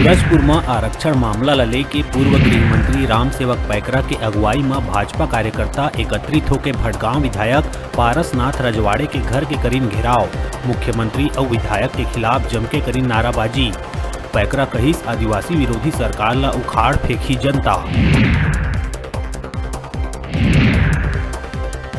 सूरजपुर में आरक्षण मामला ला लेके पूर्व गृह मंत्री राम सेवक पैकरा के अगुवाई में भाजपा कार्यकर्ता एकत्रित होकर भटगांव विधायक पारसनाथ रजवाड़े के घर के करीन घेराव। मुख्यमंत्री और विधायक के खिलाफ जम के करीन नाराबाजी। पैकरा कहिस आदिवासी विरोधी सरकार ला उखाड़ फेंकी जनता।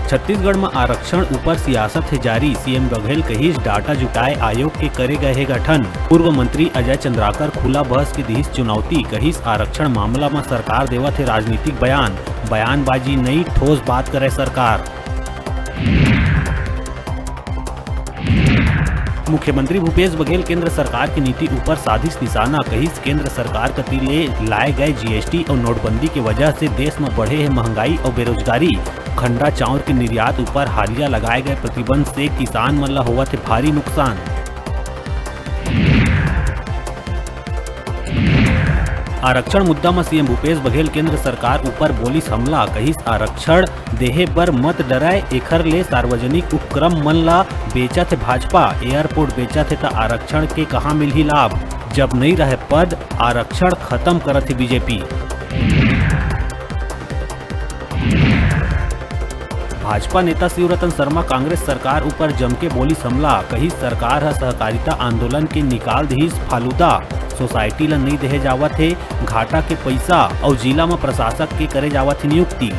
छत्तीसगढ़ में आरक्षण ऊपर सियासत है जारी। सीएम बघेल कहिस डाटा जुटाए आयोग के करे गए है गठन। पूर्व मंत्री अजय चंद्राकर खुला बहस के दिहिस चुनौती। कहिस आरक्षण मामला में सरकार देवत है राजनीतिक बयानबाजी नहीं, ठोस बात करे सरकार। मुख्यमंत्री भूपेश बघेल केंद्र सरकार की नीति ऊपर साधिस निशाना। कहिस केंद्र सरकार कती ले लाए गए जीएसटी और नोटबंदी की वजह से देश में बढ़े है महंगाई और बेरोजगारी। खंडा चाउर के निर्यात ऊपर हालिया लगाए गए प्रतिबंध से किसान मन ला होवत है भारी नुकसान। आरक्षण मुद्दा में सीएम भूपेश बघेल केंद्र सरकार ऊपर बोलिस हमला। कहिस आरक्षण देहे बर मत डराए, एखर ले सार्वजनिक उपक्रम मन ला बेचत है भाजपा। एयरपोर्ट बेचत है तो आरक्षण के कहाँ मिलही लाभ। जब नहीं रहे पद आरक्षण खत्म करत है बीजेपी। भाजपा नेता शिवरतन शर्मा कांग्रेस सरकार ऊपर जम के बोलिस हमला। कहिस सरकार है सहकारिता आंदोलन के निकाल दिहिस फालूदा। सोसाइटी ला नहीं देहे जावत है घाटा के पैसा और जिला में प्रशासक के करे जावत है नियुक्ति।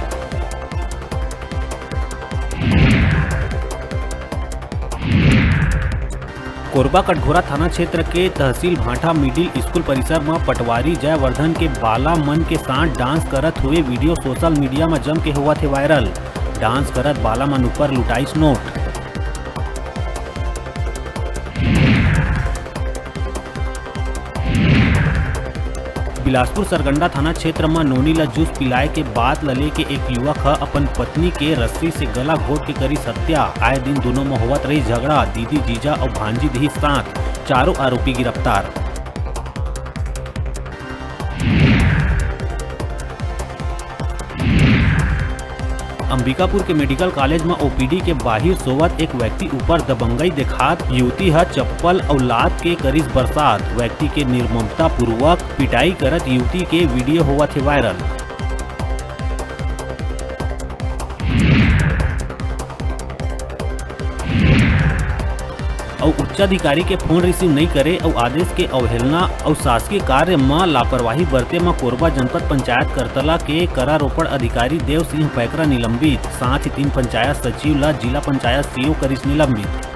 कोरबा कटघोरा थाना क्षेत्र के तहसील भाटा मिडिल स्कूल परिसर में पटवारी जयवर्धन के बाला मन के साथ डांस करत हुए वीडियो सोशल मीडिया में जम के हुआ थे वायरल। डांस करत बाला मन ऊपर लुटाइस नोट। बिलासपुर सरगंडा थाना क्षेत्र में नोनी ला जूस पिलाए के बाद लले के एक युवक है अपन पत्नी के रस्सी से गला घोट के करी हत्या। आए दिन दोनों में होवत रही झगड़ा। दीदी जीजा और भांजी दी साथ, चारों आरोपी गिरफ्तार। अंबिकापुर के मेडिकल कॉलेज में ओपीडी के बाहर सोवत एक व्यक्ति ऊपर दबंगई देखात युवती है चप्पल और लात के करीस बरसात। व्यक्ति के निर्ममता पूर्वक पिटाई करत युवती के वीडियो हुआ थे वायरल। और उच्चाधिकारी के फोन रिसीव नहीं करे और आदेश के अवहेलना और शासकीय कार्य में लापरवाही बरते में कोरबा जनपद पंचायत करतला के करारोपण अधिकारी देव सिंह पैकरा निलंबित। साथ ही 3 पंचायत सचिव ला जिला पंचायत सीओ करिस निलंबित।